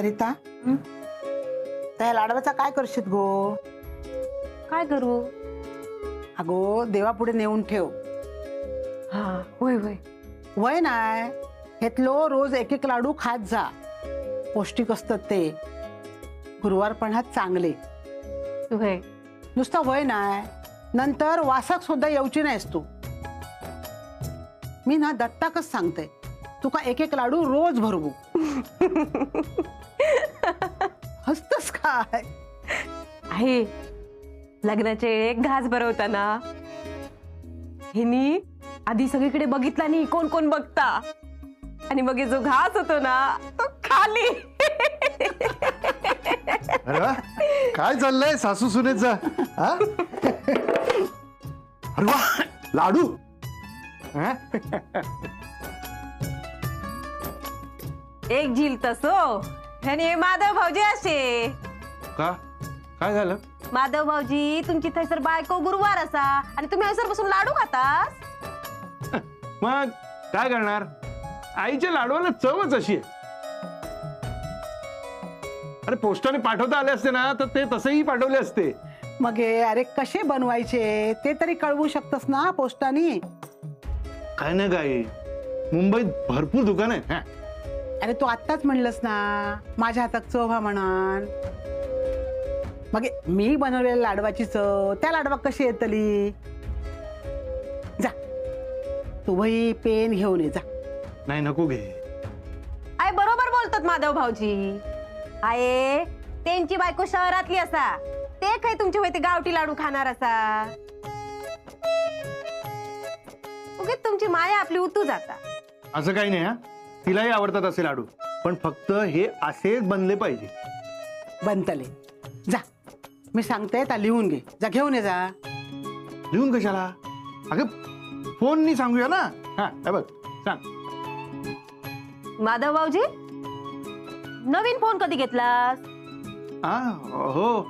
सरिता, त्या लाडवाचा काय करशील गो? काय करू? अगो देवापुढे नेऊन ठेव. हा होय होय. वय नाय हेतलो रोज एक एक लाडू खात जा. पौष्टिक असतात ते. गुरुवारपणात चांगले. होय. नुसतं वय नाय नंतर वासाक सुद्धा येऊची नाहीस तू. मी ना दत्ताकच सांगते तुका एक एक लाडू रोज भरवू. हसतस काय? आहे लग्नाचे एक घास भरवताना हिनी आधी सगळीकडे बघितला नाही कोण कोण बघता आणि मग जो घास होतो ना तो खाली. अरे वा, काय चाललंय सासू सुनेचा? हा? अरे वा, लाडू. हा? एक झील तसो आणि माधव भाऊजी असे. का काय झालं? माधव भाऊजी तुमची थैसर बायको गुरुवार असा आणि तुम्ही हैसर बसून लाडू खातास. मग काय करणार, आईच्या लाडवाला चवच अशी आहे. अरे पोस्टाने पाठवता आले असते ना तर ते तसेही पाठवले असते. मग अरे कसे बनवायचे ते तरी कळवू शकतस ना पोस्टानी. काय ना काय मुंबईत भरपूर दुकान आहे. अरे तू आत्ताच म्हणलंस ना माझ्या हातात चव हा म्हणान. मग मी बनवलेल्या लाडवाची चव त्या लाडवा कशी येतली? जा तू वही पेन घेऊन ये जा. नाही नको घे. आय बरोबर बोलतात माधव भाऊजी. आये त्यांची बायको शहरातली असा ते काय तुमची होय ते गावठी लाडू खाणार असा. उगीच तुमची माया आपली उतू जाता. असं काही नाही. हा तिलाही आवडतात असे लाडू पण फक्त हे असेच बनले पाहिजे. बनतले. जा मी सांगते त्या लिहून घे. जा घेऊन ये जा. लिहून कशाला? अगं फोननी सांगूया ना. हा हे बघ सांग. माधव भाऊजी नवीन फोन कधी घेतलास? हा हो,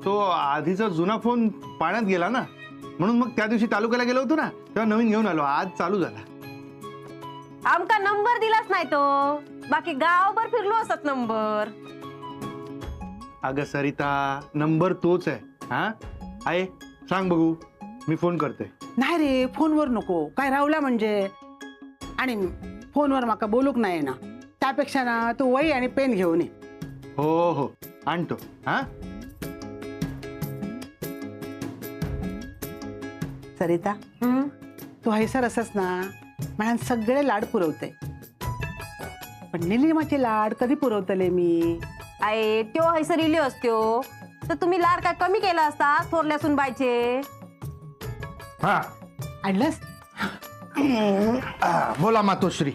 तो आधीचा जुना फोन पाण्यात गेला ना म्हणून मग त्या दिवशी तालुक्याला गेलो होतो ना तेव्हा नवीन घेऊन आलो. आज चालू झाला. आमका नंबर दिलाच नाही तो. बाकी गावभर फिरलो असत नंबर. अगं सरिता नंबर तोच आहे. हा आहे सांग बघू मी फोन करते. नाही रे फोनवर नको. काय रावला म्हणजे आणि फोनवर माका बोलूक नाही ना. त्यापेक्षा ना तू वही आणि पेन घेऊन ये. हो हो आणतो. हा सरिता तू हैसर असस ना म्हणून सगळे लाड पुरवते. पण निलिमाचे लाड कधी पुरवतले मी? आये त्यो हैसर इले असत्यो तर तुम्ही लाड काय कमी केला असता थोरल्या सुनबाईचे. हा आणलंस? बोला मातोश्री.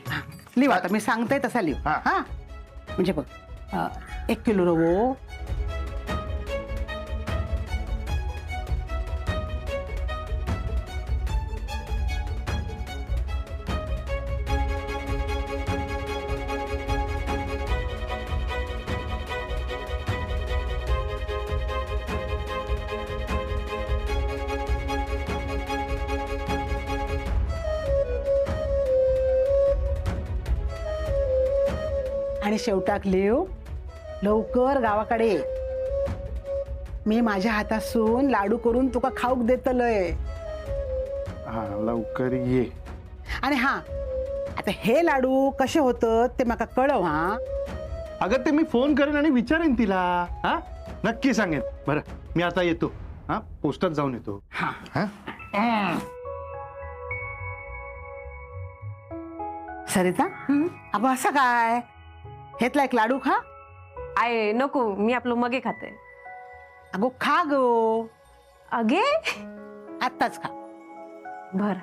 लिव आता मी सांगते तसा लिव. हा. हा म्हणजे बघ 1 किलो रवो, आणि शेवटाक लिव लवकर गावाकडे ये. मी माझ्या हातासून लाडू करून तुका खाऊक देतलय. हा लवकर ये. आणि हा आता हे लाडू कसे होतात ते माका कळव. हा अगं ते मी फोन करेन आणि विचारेन तिला. हा नक्की सांगेन. बरं मी आता येतो. हा पोस्टात जाऊन येतो. हा हा? सरिता अगं असं काय? हेतला एक लाडू खा. आये नको मी आपलं मगे खाते. अगो खा गो. अगे आत्ताच खा. बर.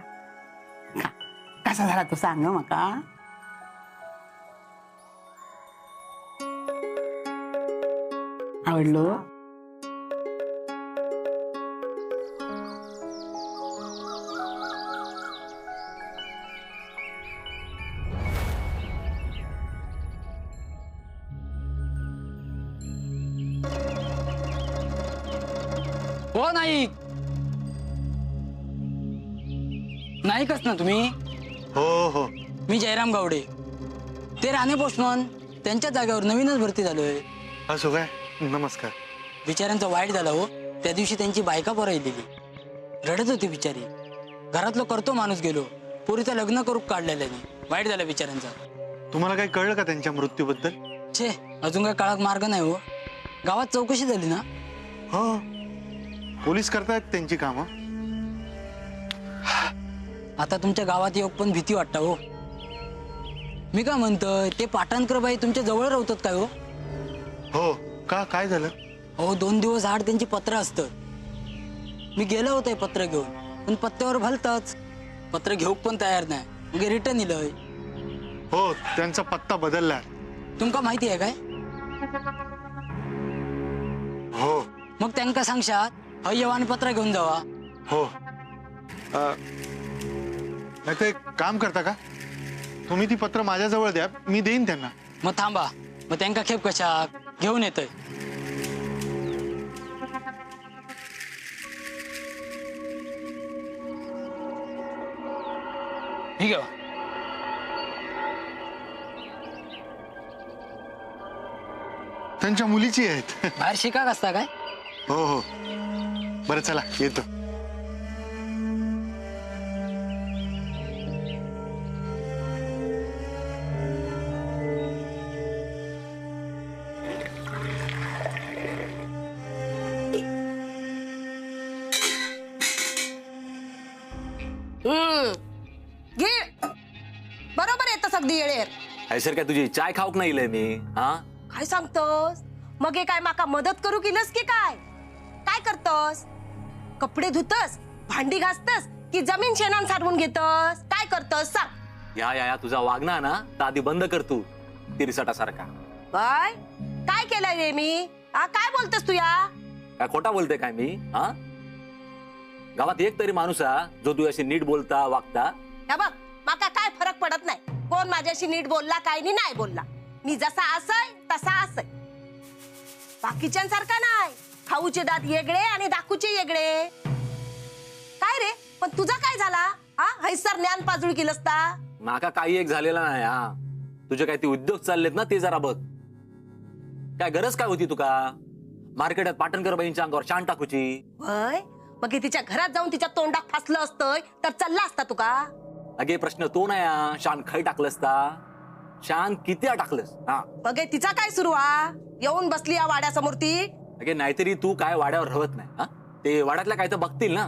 खा. कसा झाला तो सांग माका. आवडलो? हो नाईक. नाईकच ना तुम्ही? हो हो मी जयराम गावडे. ते राणे पोस्टमन त्यांच्या जागेवर नवीनच भरती झालोय. असो काय? नमस्कार. बिचाऱ्यांचं वाईट झालं हो. त्या दिवशी त्यांची बायका पोरायलेली, रडत होती बिचारी. घरातलं करतो माणूस गेलो, पोरीचं लग्न करू काढलेलं नाही. वाईट झालं बिचाऱ्यांचा. तुम्हाला काही कळलं का त्यांच्या मृत्यूबद्दल? छे, अजून काय काळात मार्ग नाही हो. गावात चौकशी झाली ना? हो, पोलीस करतायत त्यांची कामं. आता तुमच्या गावात येऊ पण भीती वाटतं हो. मी काय म्हणतोय, ते पाटणकर बाई तुमच्या जवळ राहतात काय हो? हो का? काय झालं? हो, 2 दिवस आड त्यांची पत्र असतं. मी गेलो होतो पत्र घेऊन, पण पत्त्यावर भलताच. पत्र घेऊ पण तयार नाही, मग रिटर्न इलंय. हो, त्यांचा पत्ता बदललाय. तुमका माहिती आहे काय? हो मग त्यांना सांगशात हय येवा आणि पत्र घेऊन जावा. हो. नाही तर एक काम करता का, तुम्ही ती पत्र माझ्याजवळ द्या, मी देईन त्यांना. मग थांबा, मग त्यांना खेप कशा घेऊन येतोय. ठीक आहे. त्यांच्या मुलीची आहेत. बाहेर शिकाक असता काय? हो हो. बरं चला, येतो. घे बरोबर येतस अगदी येळेर. सर काय तुझी चाय खाऊक नाही इलय मी? हा, काय सांगतोस? मग हे काय माका मदत करू केलंस की काय? काय करतोस? कपडे धुतस, भांडी घासतस की जमीन शेणान सारवून घेतस? काय करतस सांग? या तुझा वागणा ना तर आधी बंद कर तू, तिरसटा सारखा. काय केलंय रे मी? काय बोलतोस तू या? काय खोटा बोलते काय मी? हा, गावात एक तरी माणूस हा जो तुझ्याशी नीट बोलता वागता. हे बघ, माका काय फरक पडत नाही कोण माझ्याशी नीट बोलला काय नाही बोलला. मी जसा असय तसा असय, बाकीच्यांसारखा नाही. खाऊचे दात वेगळे आणि दाखूचे वेगळे. काय रे, पण तुझा काय झाला? हैसर ज्ञान पाजूळ केलंसता. माका काही एक झालेला नाही. हा, तुझे काय ते उद्योग चाललेत ना, ते जरा बघ. काय गरज काय होती तुका मार्केटात पाटणकर बाईंच्या अंगावर शान टाकूची? वय, मग हे तिच्या घरात जाऊन तिच्या तोंडात फासलं असतंय तर चालला असता तुका? अगे प्रश्न तो नाही हा, शान खाई टाकलंस ता? शान किती टाकलंस? हा, मग हे तिचा काय सुरू येऊन बसली या वाड्यासमोर ती? अगे नाहीतरी तू काय वाड्यावर राहत नाही? हा, ते वाड्यातल्या काय तर बघतील ना.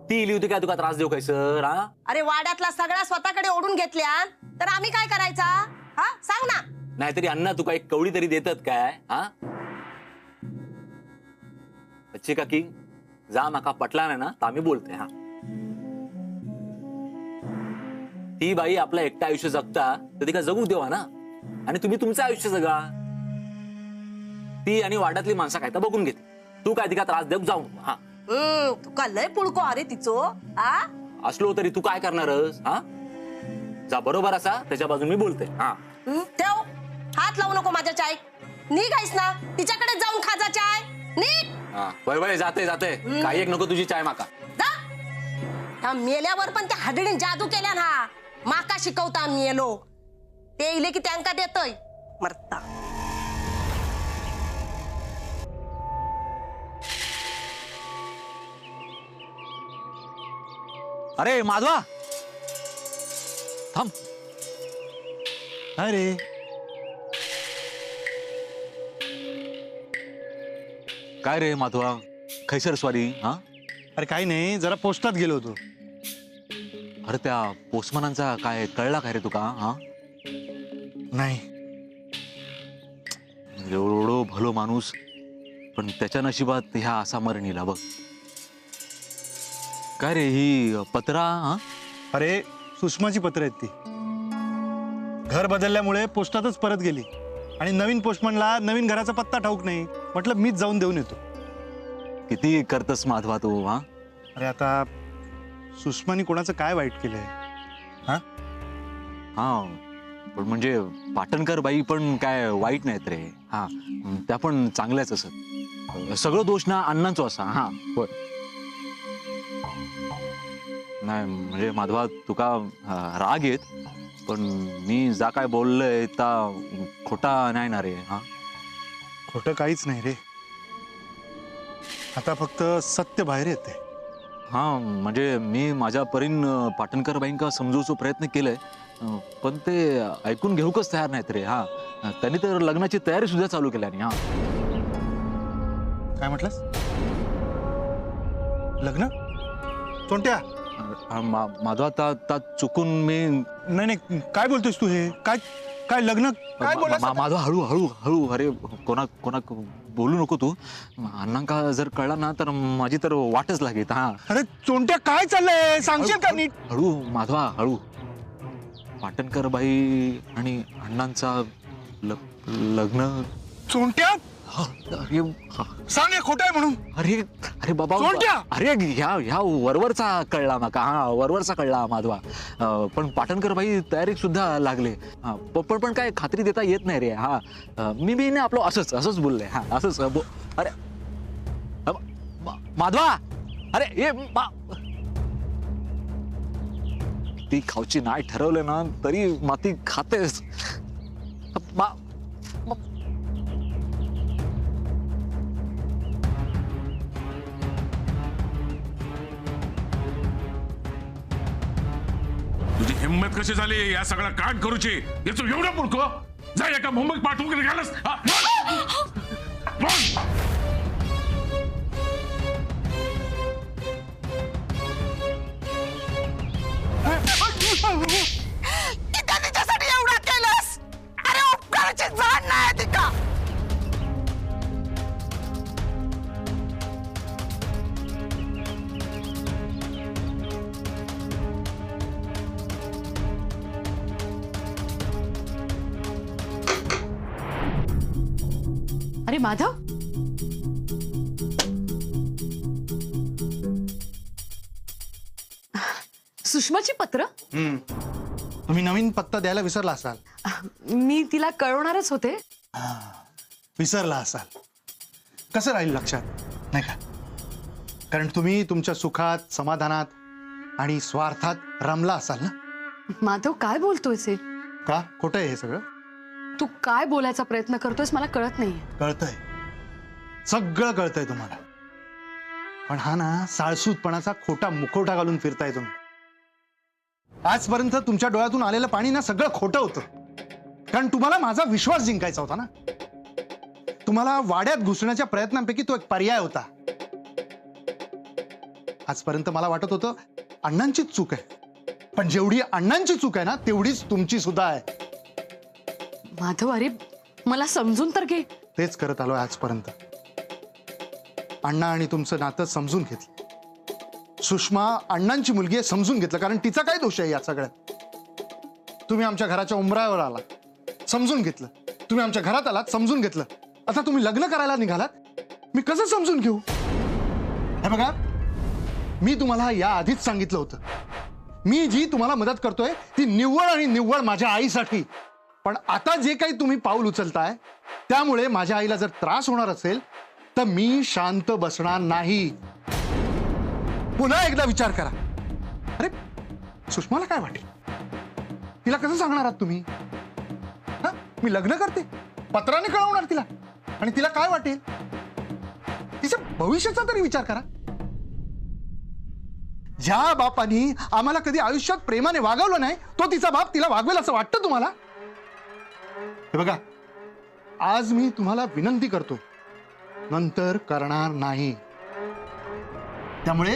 ती इली होती काय तुका त्रास देऊ काय सर? हा, अरे वाड्यातला सगळा स्वतःकडे ओढून घेतल्या तर आम्ही काय करायचा? सांग ना. नाहीतरी अण्णा तुका एक कवडी तरी देतात काय? हा, बच्ची काकी जा, माका पटला नाही ना तर आम्ही बोलते. हा, ती बाई आपलं एकटा आयुष्य जगता तर तिका जगू देवा ना, आणि तुम्ही तुमचं आयुष्य जगा. ती आणि वाड्यातली माणसं काय तर बघून घेते. तू काय तिका त्रास देऊ जाऊ. हा, तुका लय पुळको अरे तिचो. असलो तरी तू काय करणारस? हा, जा, बरोबर असा त्याच्या बाजून मी बोलते. हा, ठेव, हात लावू नको माझ्या चाय. निघायस ना, तिच्याकडे जाऊन खाजा चाय. निघ. हा, वय जाते काही एक नको तुझी चाय माका. जा. ह्या मेल्यावर पण त्या हडडीन जादू केल्या ना. माका शिकवता मेलो ते इले की त्यांका देतोय मरता. अरे माधवा थांब. अरे काय रे माधवा, खैसर स्वारी? हा, अरे काही नाही, जरा पोस्टात गेलो होतो. अरे त्या पोस्टमनांचा काय कळला काय रे तुका? हा, नाही. एवढं भलो माणूस, पण त्याच्या नशिबात ह्या असा मरणीला बघ. काय रे ही पत्रा? हा, अरे सुषमाची पत्र आहेत ती. घर बदलल्यामुळे पोस्टातच परत गेली आणि नवीन पोस्टमनला नवीन घराचा पत्ता ठाऊक नाही. म्हटलं मीच जाऊन देऊन येतो. किती करतस माधवा तू? हा, अरे आता सुषमानी कोणाचं काय वाईट केलंय? हा, पण म्हणजे पाटणकर बाई पण काय वाईट नाहीत रे. हा, त्या पण चांगल्याच असत. सगळं दोष ना अण्णांचो असा. हा, होय. नाही म्हणजे माधवा तुका राग येत, पण मी जा काय बोललोय ता खोटा नाही ना रे. हा खोटं काहीच नाही रे. आता फक्त सत्य बाहेर येते. हा म्हणजे मी माझ्या परीन पाटणकर बाईंका समजवण्याचा प्रयत्न केलाय, पण ते ऐकून घेऊकच तयार नाहीत रे. हा त्यांनी तर लग्नाची तयारी सुद्धा चालू केली नाही. हा काय म्हटलंस? लग्न? तोंट्या, माधवा आता चुकून मी नाही नाही, काय बोलतोयस तू हे? काय काय लग्न काय बोललास आता? माधवा हळू हळू हळू. अरे कोणा बोलू नको तू. अण्णांका जर कळला ना तर माझी तर वाटच लागेल. हा अरे चोंट्या, काय चाललंय सांगशील का नीट? हळू माधवा हळू. पाटणकर बाई आणि अण्णांचा लग्न. चोंट्या, अरे सांग हे खोटं आहे म्हणून. अरे अरे बाबा, चोरट्या! अरे ह्या वरवरचा कळला माका. हा वरवरचा कळला माधवा. पण पाटणकर बाई तयारीत सुद्धा लागले. हा पण काय खात्री देता येत नाही रे. हा मी ना आपलं असंच बोलले. हा असंच अरे माधवा, अरे हे ती खाऊची नाही ठरवले ना तरी माती खातेस. तुझी हिंमत कशी झाली या सगळा कांड करूची? याचं एवढं मूर्ख जा एका मुंबईत पाठवून घालस. तिच्यासाठी एवढा केलंस? अरे उपकाराची जाण नाही ती का? अरे माधव, सुषमाची पत्र? तुम्ही नवीन पत्ता द्यायला विसरला असाल. मी तिला कळवणारच होते. विसरला असाल. कसं राहील लक्षात नाही का? कारण तुम्ही तुमच्या सुखात, समाधानात आणि स्वार्थात रमला असाल ना. माधव, काय बोलतोयस हे? का खोटं आहे हे सगळं? तू काय बोलायचा प्रयत्न करतोयस मला कळत नाहीये. कळतंय, सगळं कळतंय तुम्हाला. पण हा ना साळसूतपणाचा खोटा मुखवटा घालून फिरताय तुम्ही. आजपर्यंत तुमच्या डोळ्यातून आलेलं पाणी ना सगळं खोटं होतं. कारण तुम्हाला माझा विश्वास जिंकायचा होता ना. तुम्हाला वाड्यात घुसण्याच्या प्रयत्नांपैकी तो एक पर्याय होता. आजपर्यंत मला वाटत होतं अण्णांचीच चूक आहे, पण जेवढी अण्णांची चूक आहे ना तेवढीच तुमची सुद्धा आहे. माधव, अरे मला समजून तर घे. तेच करत आलोय आजपर्यंत. अण्णा आणि तुमचं नातं समजून घेतलं. सुषमा अण्णांची मुलगी आहे समजून घेतलं, कारण तिचा काय दोष आहे या सगळ्यात? तुम्ही आमच्या घराच्या उंबरावर आला, समजून घेतलं. तुम्ही आमच्या घरात आलात, समजून घेतलं. आता तुम्ही लग्न करायला निघालात, मी कसं समजून घेऊ? हे बघा, मी तुम्हाला या आधीच सांगितलं होतं, मी जी तुम्हाला मदत करतोय ती निव्वळ आणि निव्वळ माझ्या आईसाठी. पण आता जे काही तुम्ही पाऊल उचलताय त्यामुळे माझ्या आईला जर त्रास होणार असेल तर मी शांत बसणार नाही. पुन्हा एकदा विचार करा. अरे सुषमाला काय वाटेल? तिला कसं सांगणार आहात तुम्ही? मी लग्न करते, पत्राने कळवणार तिला, आणि तिला काय वाटेल? तिच्या भविष्याचा तरी विचार करा. ज्या बापानी आम्हाला कधी आयुष्यात प्रेमाने वागवलं नाही तो तिचा बाप तिला वागवेल असं वाटतं तुम्हाला? हे बघा, आज मी तुम्हाला विनंती करतो, नंतर करणार नाही. त्यामुळे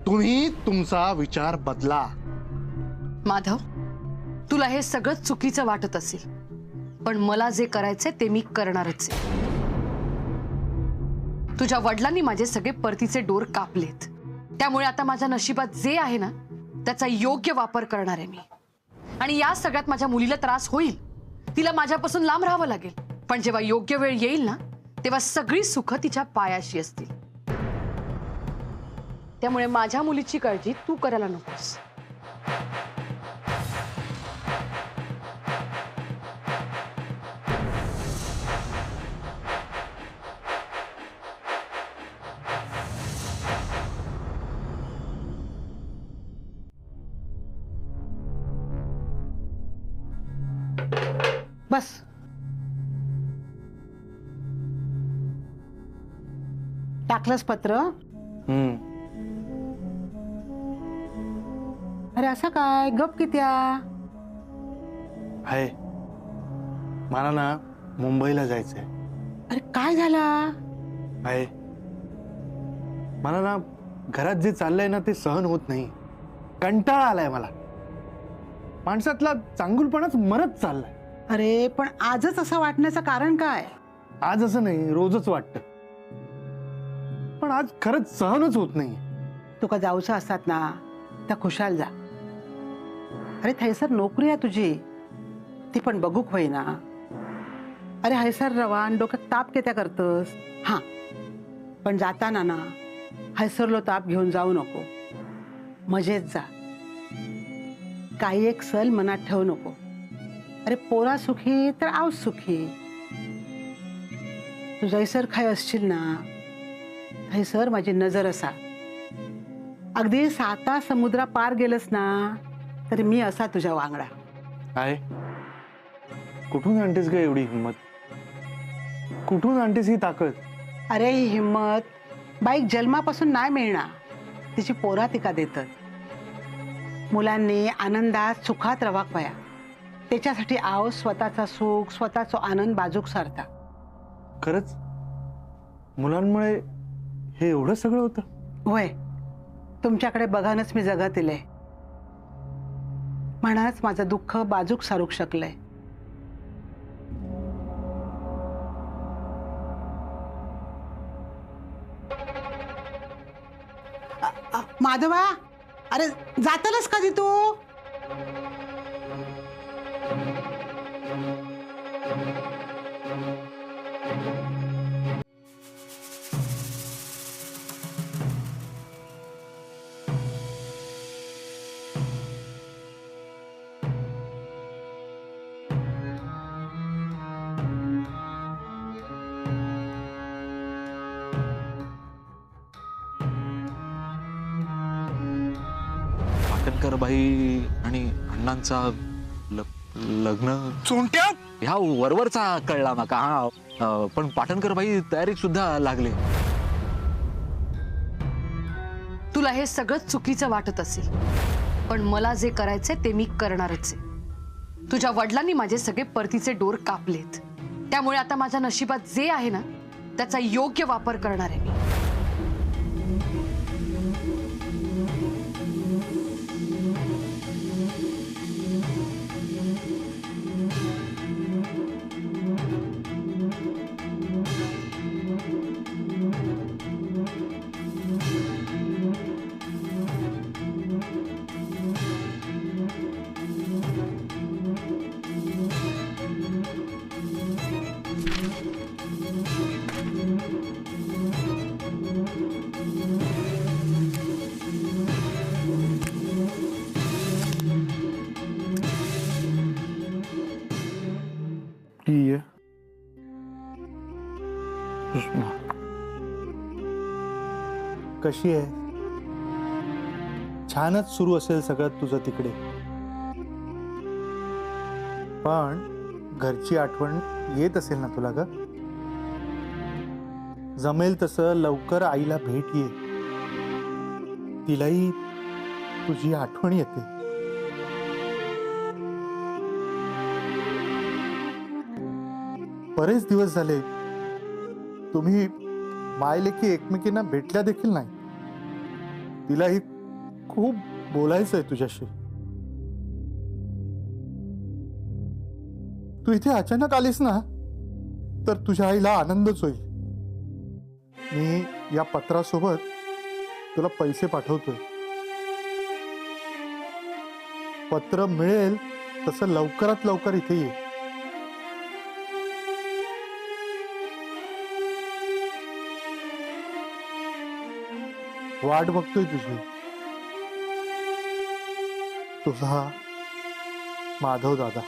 तुम्ही तुमचा विचार बदला. माधव, तुला हे सगळं चुकीचं वाटत असेल, पण मला जे करायचंय ते मी करणारच आहे. तुझ्या वडिलांनी माझे सगळे परतीचे डोर कापलेत, त्यामुळे आता माझ्या नशिबात जे आहे ना त्याचा योग्य वापर करणार आहे मी. आणि या सगळ्यात माझ्या मुलीला त्रास होईल, तिला माझ्यापासून लांब राहावं लागेल, पण जेव्हा योग्य वेळ येईल ना तेव्हा सगळी सुख तिच्या पायाशी असतील. त्यामुळे माझ्या मुलीची काळजी तू करायला नकोस. बस. टाकलंस पत्र? अरे असं काय गप कित्या? आहे, मला ना मुंबईला जायचंय. अरे काय झाला? आहे, मला ना घरात जे चाललंय ना ते सहन होत नाही. कंटाळा आलाय मला. माणसातला चांगुलपणाच मरत चाललाय. अरे पण आजच असं वाटण्याचं कारण काय? आज असं नाही, रोजच वाटतं, पण आज खरंच सहनच होत नाही. तुका जाऊचं असतात ना तर खुशाल जा. अरे थैसर नोकरी आहे तुझी, ती पण बघूक होईना. अरे हैसर रवान डोक्यात ताप कित्या करतस? हां, पण जाताना ना हैसरलो ताप घेऊन जाऊ नको. मजेत जा. काही एक सल मनात ठेवू नको. अरे पोरा सुखी तर आव सुखी. तू जैसर खाय असशील ना थैसर माझी नजर असा. अगदी 7 समुद्रा पार गेलस ना तरी मी असा तुझ्या वांगडा. आहे, कुठून आणतेस ग एवढी हिंमत? कुठून आणतेस ही ताकद? अरे ही हिंमत बाईक जन्मापासून नाही मिळणार, तिची पोरा तिका देतात. मुलांनी आनंदात सुखात रवाक पाया, त्याच्यासाठी आव स्वतःचा सुख स्वतःचा आनंद बाजूक सारता. खरंच मुलांमुळे हे एवढं सगळं होतं? होय, तुमच्याकडे बघानच मी जगात इले. म्हणूनच माझं दुःख बाजूक सारूक शकलंय. माधवा, अरे जातलस कधी तू? पाटणकर बाई आणि अण्णांचा लग्न चोंट्या ह्या वरवरचा कळला माका. हा, पण पाटणकर बाई तयारीत सुद्धा लागले. तुला हे सगळं चुकीचं वाटत असेल, पण मला जे करायचंय ते मी करणारच आहे. तुझ्या वडिलांनी माझे सगळे परतीचे डोर कापलेत, त्यामुळे आता माझ्या नशिबात जे आहे ना त्याचा योग्य वापर करणार आहे मी. प्रिय सुषमा, कशी आहे? छानच सुरू असेल सगळं तुझं तिकडे, पण घरची आठवण येत असेल ना तुला ग? जमेल तसं लवकर आईला भेट ये, तिलाही तुझी आठवण येते. बरेच दिवस झाले तुम्ही मायलेकी एकमेकींना भेटल्या देखील नाही. तिलाही खूप बोलायचंय तुझ्याशी. तू इथे अचानक आलीस ना तर तुझ्या आईला आनंदच होईल. मी या पत्रासोबत तुला पैसे पाठवतोय. पत्र मिळेल तसं लवकरात लवकर इथे ये. वाट बघतोय तुझी. तुझा माधव दादा.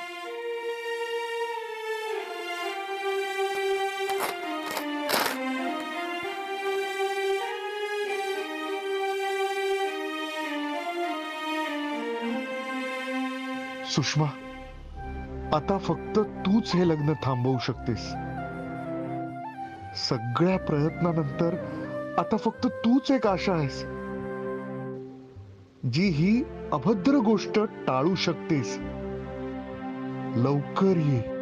सुषमा, आता फक्त तूच हे लग्न थांबवू शकतेस. सगळ्या प्रयत्नानंतर आता फक्त तूच एक आशा आहेस जी ही अभद्र गोष्ट टाळू शकतेस. लवकर ये.